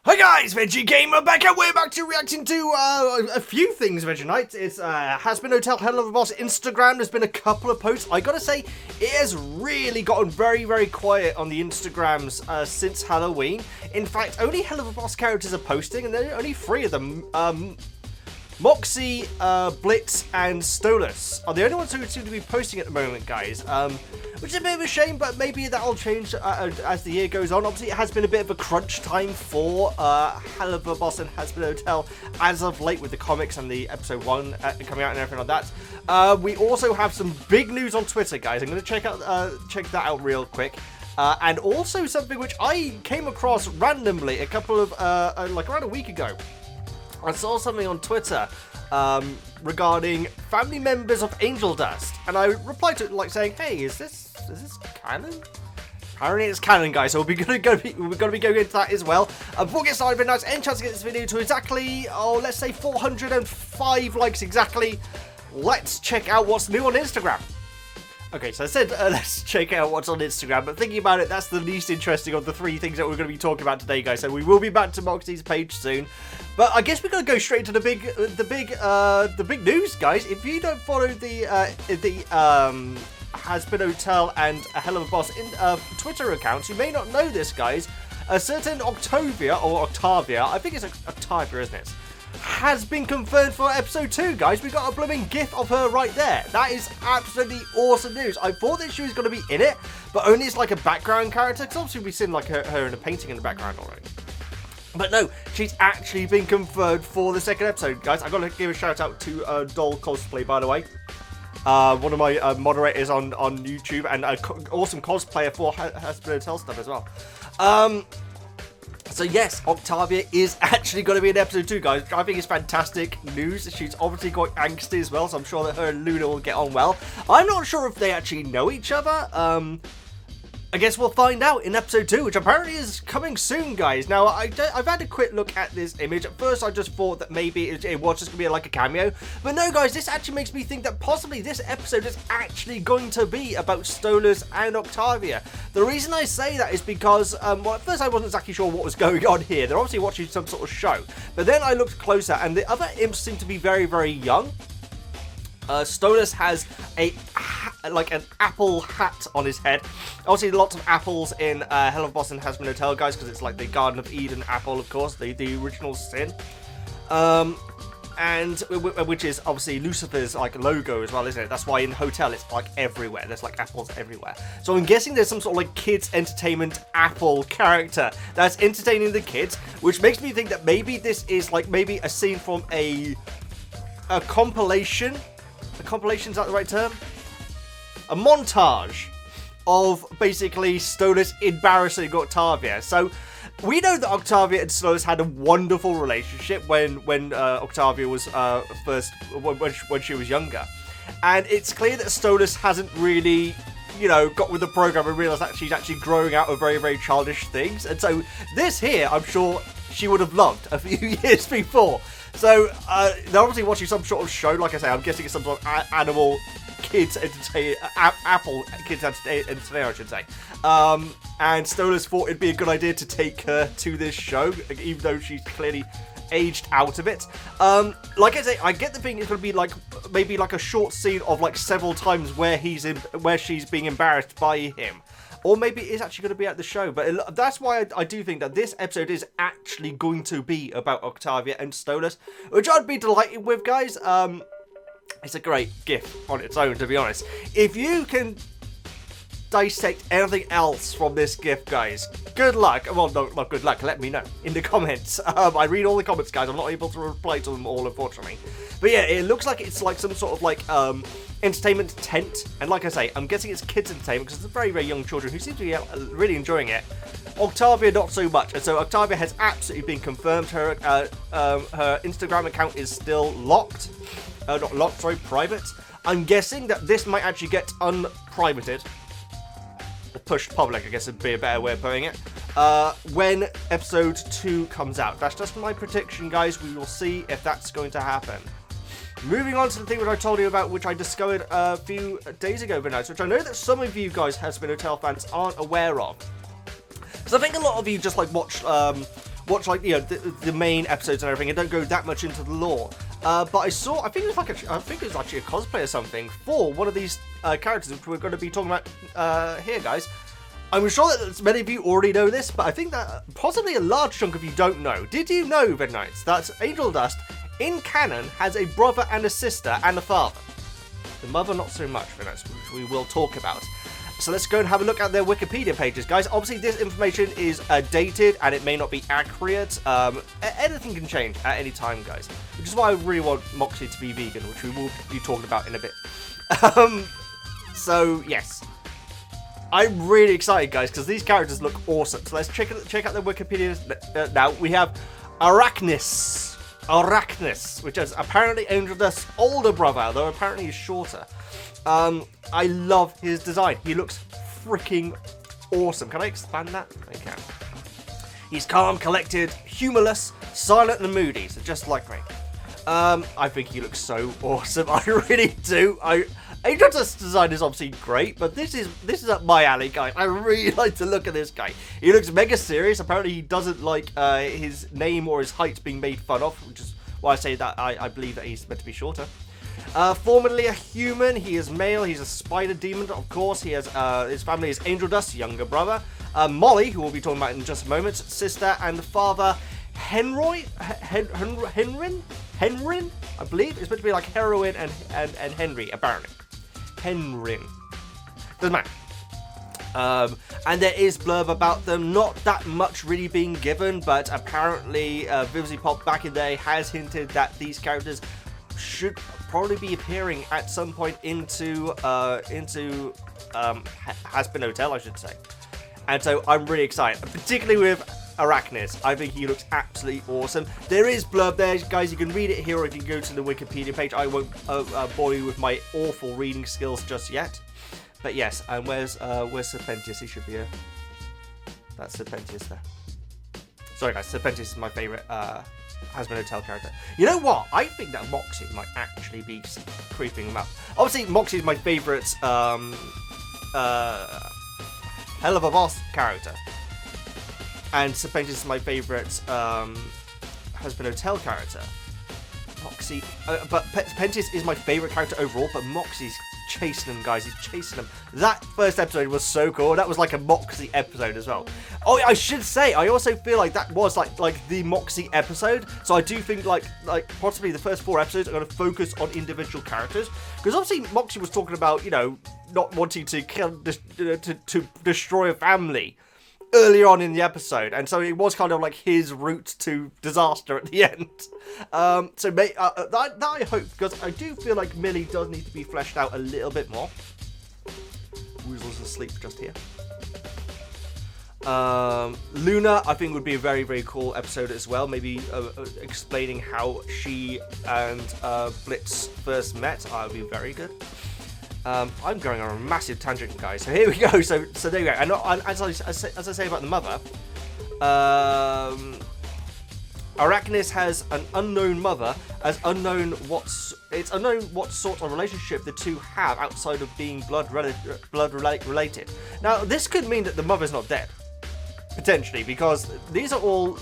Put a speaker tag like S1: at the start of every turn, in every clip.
S1: Hi guys, Veggie Gamer back, and we're back to reacting to a few things, Veggie Nights. It's Hazbin Hotel Helluva Boss Instagram. There's been a couple of posts. I gotta say, it has really gotten very, very quiet on the Instagrams since Halloween. In fact, only Helluva Boss characters are posting, and there are only 3 of them. Moxie, Blitz, and Stolas are the only ones who seem to be posting at the moment, guys. Which is a bit of a shame, but maybe that'll change as the year goes on. Obviously, it has been a bit of a crunch time for Helluva Boss and Hazbin Hotel as of late with the comics and the episode 1 coming out and everything like that. We also have some big news on Twitter, guys. I'm going to check that out real quick. And also something which I came across randomly a couple of, like around a week ago. I saw something on Twitter regarding family members of Angel Dust, and I replied to it like saying, "Hey, is this canon?" Apparently it's canon, guys. So we're gonna be going into that as well. Before we get started, nice, any chance to get this video to exactly, let's say 405 likes exactly. Let's check out what's new on Instagram. Okay, so I said let's check out what's on Instagram, but thinking about it, that's the least interesting of the 3 things that we're going to be talking about today, guys. So we will be back to Moxie's page soon, but I guess we're going to go straight to the big news, guys. If you don't follow the Hazbin Hotel and Helluva Boss Twitter accounts, you may not know this, guys. A certain Octavia, I think it's Octavia, isn't it? Has been confirmed for episode 2, guys. We got a blooming gif of her right there. That is absolutely awesome news. I thought that she was going to be in it, but only as like a background character, because obviously we've seen like her in a painting in the background already. But no, she's actually been confirmed for the 2nd episode, guys. I got to give a shout out to Doll Cosplay, by the way. One of my moderators on YouTube, and an awesome cosplayer for Hazbin Hotel stuff as well. So yes, Octavia is actually going to be in episode 2, guys. I think it's fantastic news. She's obviously quite angsty as well, so I'm sure that her and Luna will get on well. I'm not sure if they actually know each other. I guess we'll find out in episode 2, which apparently is coming soon, guys. Now, I've had a quick look at this image. At first, I just thought that maybe it was just going to be like a cameo. But no, guys, this actually makes me think that possibly this episode is actually going to be about Stolas and Octavia. The reason I say that is because, well, at first I wasn't exactly sure what was going on here. They're obviously watching some sort of show. But then I looked closer, and the other imps seem to be very, very young. Stolas has like an apple hat on his head. Obviously, lots of apples in Helluva Boss and Hazbin Hotel, guys, because it's like the Garden of Eden apple, of course, the original sin. And which is obviously Lucifer's like logo as well, isn't it? That's why in Hotel it's like everywhere. There's like apples everywhere. So I'm guessing there's some sort of like kids entertainment apple character that's entertaining the kids, which makes me think that maybe this is like maybe a scene from a compilation. A compilation, is that the right term? A montage of basically Stolas embarrassing Octavia. So we know that Octavia and Stolas had a wonderful relationship when Octavia was when she was younger, and it's clear that Stolas hasn't really, you know, got with the program and realised that she's actually growing out of very, very childish things. And so this here, I'm sure she would have loved a few years before. So they're obviously watching some sort of show. Like I say, I'm guessing it's some sort of animal kids entertain, apple kids entertainer, I should say. And Stolas thought it'd be a good idea to take her to this show, even though she's clearly aged out of it. Like I say, I get the thing it's going to be like maybe like a short scene of like several times where she's being embarrassed by him. Or maybe it's actually going to be at the show. But that's why I do think that this episode is actually going to be about Octavia and Stolas, which I'd be delighted with, guys. It's a great gif on its own, to be honest. If you can dissect anything else from this gif, guys, good luck. Well, no, not good luck. Let me know in the comments. I read all the comments, guys. I'm not able to reply to them all, unfortunately. But yeah, it looks like it's like some sort of like entertainment tent, and like I say, I'm guessing it's kids entertainment because it's very, very young children who seem to be really enjoying it. Octavia not so much, and so Octavia has absolutely been confirmed. Her Instagram account is still locked, not locked, sorry, private. I'm guessing that this might actually get unprivated or pushed public, I guess would be a better way of putting it, when episode 2 comes out. That's just my prediction, guys. We will see if that's going to happen. Moving on to the thing which I told you about, which I discovered a few days ago, which I know that some of you guys, Hazbin Hotel fans, aren't aware of. Because I think a lot of you just like watch watch like the main episodes and everything, and don't go that much into the lore. But I think it was actually a cosplay or something for one of these characters, which we're going to be talking about here, guys. I'm sure that many of you already know this, but I think that possibly a large chunk of you don't know. Did you know, VEGGIEKNIGHTS, that Angel Dust in canon has a brother and a sister and a father? The mother not so much, VEGGIEKNIGHTS, which we will talk about. So let's go and have a look at their Wikipedia pages, guys. Obviously, this information is dated and it may not be accurate. Anything can change at any time, guys. Which is why I really want Moxie to be vegan, which we will be talking about in a bit. So, yes. I'm really excited, guys, because these characters look awesome. So let's check out the Wikipedia now. We have Arachnis, which is apparently Angel Dust's older brother, though apparently he's shorter. I love his design. He looks freaking awesome. Can I expand that? I can. He's calm, collected, humorless, silent and moody, so just like me. I think he looks so awesome. I really do. Angel Dust's design is obviously great, but this is up my alley, guys. I really like to look at this guy. He looks mega serious. Apparently, he doesn't like his name or his height being made fun of, which is why I say that I believe that he's meant to be shorter. Formerly a human, he is male. He's a spider demon, of course. He has his family is Angel Dust's younger brother, Molly, who we'll be talking about in just a moment, sister, and father Henrin, I believe. It's meant to be like heroin and Henry, apparently. Henrin. Doesn't matter. And there is blurb about them, not that much really being given, but apparently Vivzy Pop back in the day has hinted that these characters should probably be appearing at some point into Hazbin Hotel, I should say. And so I'm really excited, particularly with Arachnis. I think he looks absolutely awesome. There is blurb there, guys. You can read it here, or if you go to the Wikipedia page. I won't bore you with my awful reading skills just yet. But yes, and where's Serpentius? He should be here. That's Serpentius there. Sorry, guys. Serpentius is my favorite Hazbin Hotel character. You know what? I think that Moxie might actually be creeping him up. Obviously, Moxie is my favorite Helluva boss character. And Serpentius is my favourite Hazbin Hotel character. Moxie, but Serpentius is my favourite character overall, but Moxie's chasing him, guys. He's chasing him. That first episode was so cool. That was like a Moxie episode as well. Oh, I should say, I also feel like that was like the Moxie episode. So I do think like possibly the first 4 episodes are going to focus on individual characters, because obviously Moxie was talking about, you know, not wanting to kill, to destroy a family earlier on in the episode, and so it was kind of like his route to disaster at the end. So that I hope, because I do feel like Millie does need to be fleshed out a little bit more. Woozle's asleep just here. Luna, I think, would be a very, very cool episode as well. Maybe explaining how she and Blitz first met. Would be very good. I'm going on a massive tangent, guys. So here we go. So there we go. And as I say about the mother, Arachnis has an unknown mother, as unknown what sort of relationship the two have outside of being blood related. Now, this could mean that the mother's not dead, potentially, because these are all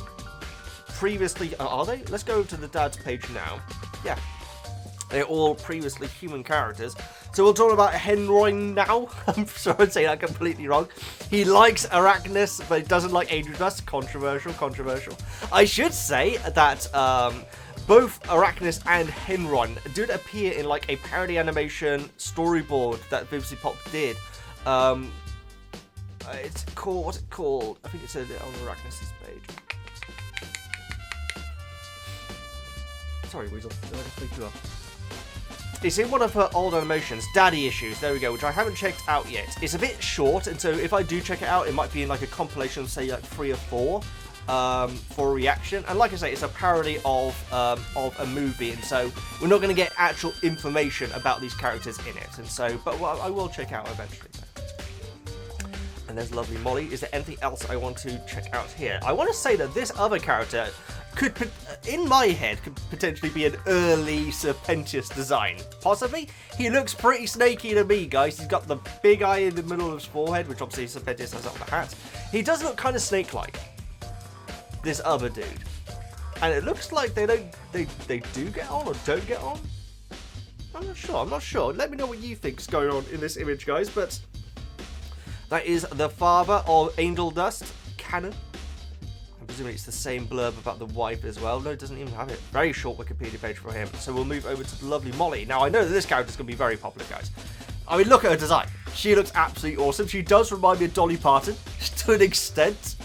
S1: previously. Are they? Let's go to the dad's page now. Yeah. They're all previously human characters. So we'll talk about Henroin now. I'm sorry I'm saying that completely wrong. He likes Arachnis, but he doesn't like Angel Dust. Controversial. I should say that both Arachnis and Henron did appear in like a parody animation storyboard that Vivzy Pop did. It's called, what's it called? I think it's on Arachnis' page. Sorry, Weasel. Did I just wake you up? It's in one of her old animations, Daddy Issues, there we go, which I haven't checked out yet. It's a bit short, and so if I do check it out, it might be in like a compilation of, say, like 3 or 4 for a reaction. And like I say, it's a parody of a movie, and so we're not going to get actual information about these characters in it. And so, but I will check out eventually. And there's lovely Molly. Is there anything else I want to check out here? I want to say that this other character could, in my head, could potentially be an early Serpentius design. Possibly. He looks pretty snaky to me, guys. He's got the big eye in the middle of his forehead, which obviously Serpentius has on the hat. He does look kind of snake-like. this other dude. And it looks like they do get on or don't get on. I'm not sure. Let me know what you think's going on in this image, guys. But that is the father of Angel Dust, Canon. I'm presuming it's the same blurb about the wife as well. No, it doesn't even have it. Very short Wikipedia page for him. So we'll move over to the lovely Molly. Now, I know that this character's going to be very popular, guys. I mean, look at her design. She looks absolutely awesome. She does remind me of Dolly Parton, to an extent.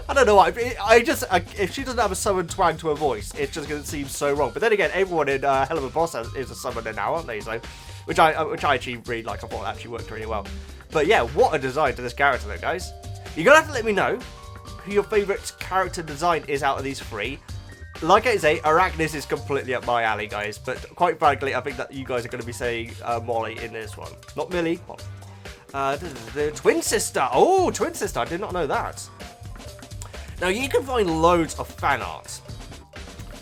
S1: I don't know why. If she doesn't have a southern twang to her voice, it's just going to seem so wrong. But then again, everyone in Helluva Boss is a southerner now, aren't they? So, which I actually really like. I thought it actually worked really well. But yeah, what a design to this character, though, guys. You're gonna have to let me know who your favourite character design is out of these three. Like I say, Arachnis is completely up my alley, guys. But quite frankly, I think that you guys are going to be saying Molly in this one, not Millie. The twin sister. Oh, twin sister. I did not know that. Now, you can find loads of fan art.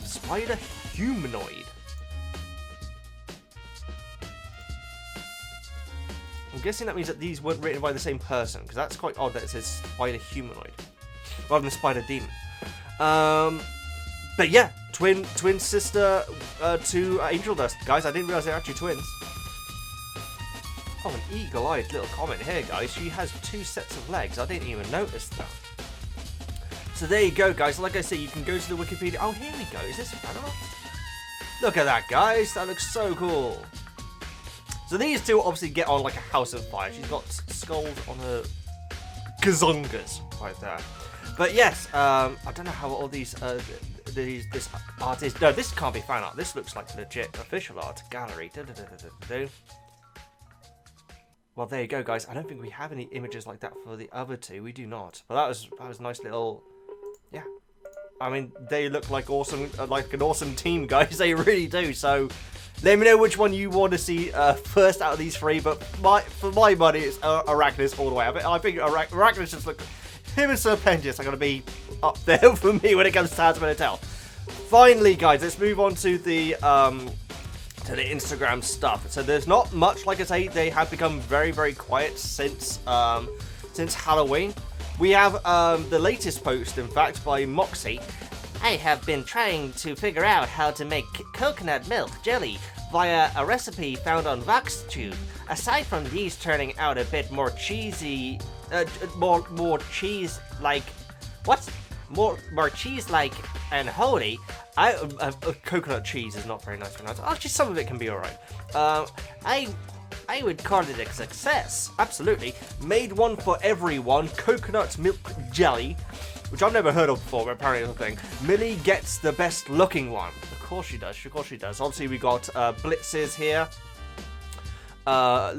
S1: Spider humanoid. I'm guessing that means that these weren't written by the same person, because that's quite odd that it says spider humanoid rather than spider demon. But yeah, twin sister to Angel Dust. Guys, I didn't realise they're actually twins. Oh, an eagle-eyed little comment here, guys. She has 2 sets of legs. I didn't even notice that. So there you go, guys. Like I say, you can go to the Wikipedia. Oh, here we go. Is this fan art? Look at that, guys. That looks so cool. So these two obviously get on like a house of fire. She's got skulls on her gazongas right there. But yes, I don't know how all this art is. No, this can't be fan art. This looks like legit official art gallery. Well, there you go, guys. I don't think we have any images like that for the other two. We do not. But that was a nice little. Yeah, I mean, they look like awesome, like an awesome team, guys. They really do. So, let me know which one you want to see first out of these three. But for my money, it's Arachnis all the way. I think Arachnis just look. Him and Serpentis are going to be up there for me when it comes to Hazbin Hotel. Finally, guys, let's move on to the Instagram stuff. So there's not much. Like I say, they have become very, very quiet since Halloween. We have the latest post, in fact, by Moxie. I have been trying to figure out how to make coconut milk jelly via a recipe found on VoxTube. Aside from these turning out a bit more cheesy, more cheese-like, what? More cheese-like and holy. Coconut cheese is not very nice. Actually, some of it can be alright. I would call it a success. Absolutely. Made one for everyone. Coconut milk jelly, which I've never heard of before, but apparently it's a thing. Millie gets the best looking one. Of course she does. Of course she does. Obviously, we got Blitzes here.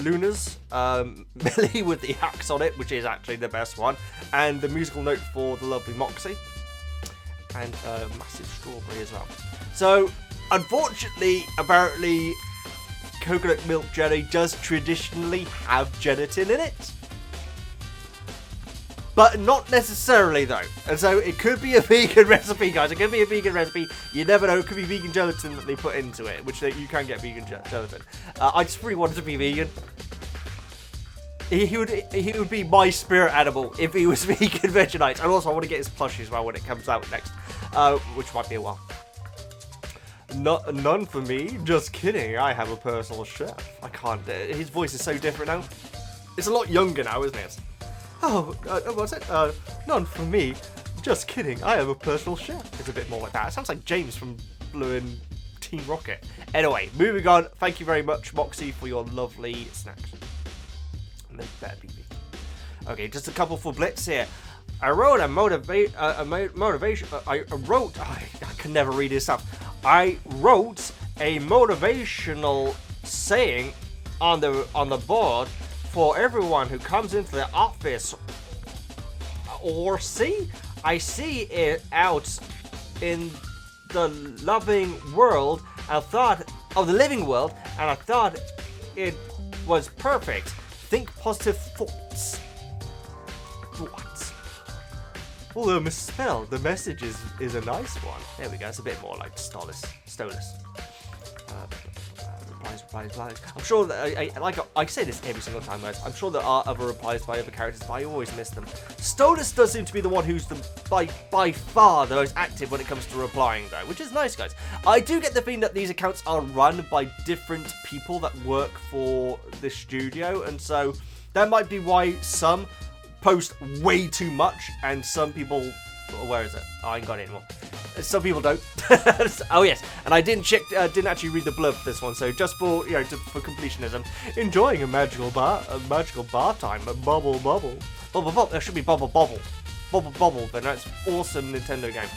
S1: Luna's. Millie with the axe on it, which is actually the best one. And the musical note for the lovely Moxie. And massive strawberry as well. So, unfortunately, apparently, coconut milk jelly does traditionally have gelatin in it. But not necessarily, though. And so, it could be a vegan recipe, guys. It could be a vegan recipe. You never know. It could be vegan gelatin that they put into it, which you can get vegan gelatin. I just really wanted to be vegan. He would be my spirit animal if he was vegan VeggieKnights. And also, I want to get his plushie as well when it comes out next, which might be a while. None for me. Just kidding. I have a personal chef. I can't. His voice is so different now. It's a lot younger now, isn't it? Oh, what's it? None for me. Just kidding. I have a personal chef. It's a bit more like that. It sounds like James from Blue and Team Rocket. Anyway, moving on. Thank you very much, Moxie, for your lovely snacks. They better be vegan. Okay, just a couple for Blitz here. I wrote a motivation. I can never read this up. I wrote a motivational saying on the board for everyone who comes into the office or I see it out in the loving world. I thought of the living world, and I thought it was perfect. Think positive thoughts. What? Well, they're misspelled. The message is a nice one. There we go. It's a bit more like Stolas. Replies. I'm sure that I say this every single time, guys. I'm sure there are other replies by other characters, but I always miss them. Stolas does seem to be the one who's by far the most active when it comes to replying, though, which is nice, guys. I do get the feeling that these accounts are run by different people that work for the studio, and so that might be why some post way too much, and some people... Where is it? Oh, I ain't got it anymore. Some people don't. Oh yes, and I didn't actually read the blurb for this one, so just for for completionism, enjoying a magical bath time, a bubble. There should be bubble. But that's awesome Nintendo game.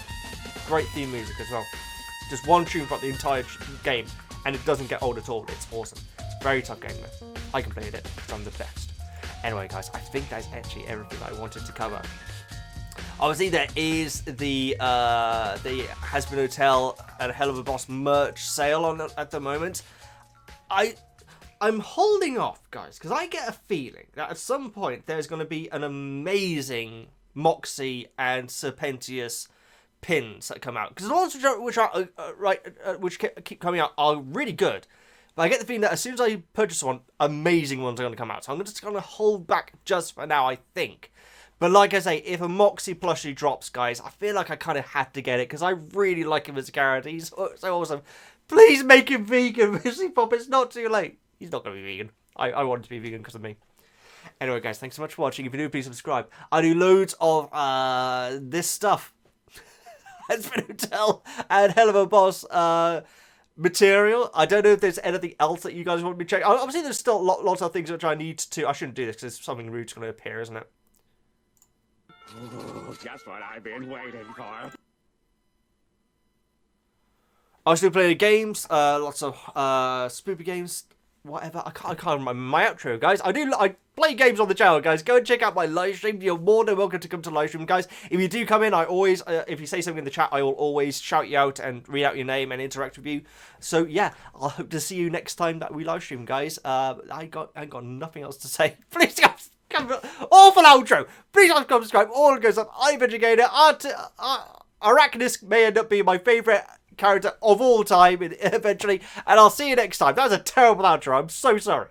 S1: Great theme music as well. Just one tune throughout the entire game, and it doesn't get old at all. It's awesome. Very tough game, man. I completed it because I'm the best. Anyway, guys, I think that's actually everything I wanted to cover. Obviously, there is the Hazbin Hotel and Helluva Boss merch sale on at the moment. I'm holding off, guys, because I get a feeling that at some point there's going to be an amazing Moxie and Serpentius pins that come out. Because the ones which keep coming out are really good. But I get the feeling that as soon as I purchase one, amazing ones are going to come out. So I'm just going to hold back just for now, I think. But like I say, if a Moxie plushie drops, guys, I feel like I kind of had to get it because I really like him as a character. He's so awesome. Please make him vegan, Missy Pop. It's not too late. He's not going to be vegan. I want him to be vegan because of me. Anyway, guys, thanks so much for watching. If you're new, please subscribe. I do loads of this stuff. Hazbin Hotel and Helluva Boss material. I don't know if there's anything else that you guys want me to check. Obviously, there's still lots of things which I need to... I shouldn't do this because something rude's going to appear, isn't it?
S2: Ooh, just what I've been waiting for.
S1: I still play games, lots of spoopy games, whatever. I can't remember my outro, guys. I play games on the channel, guys. Go and check out my live stream. You're more than welcome to come to live stream, guys. If you do come in, I always, if you say something in the chat, I will always shout you out and read out your name and interact with you. So yeah, I'll hope to see you next time that we live stream, guys. I ain't got nothing else to say. Please, guys. Awful outro. Please like, subscribe. All goes up. I'm VEGGIEKNIGHTS. Arachnus may end up being my favourite character of all time eventually. And I'll see you next time. That was a terrible outro. I'm so sorry.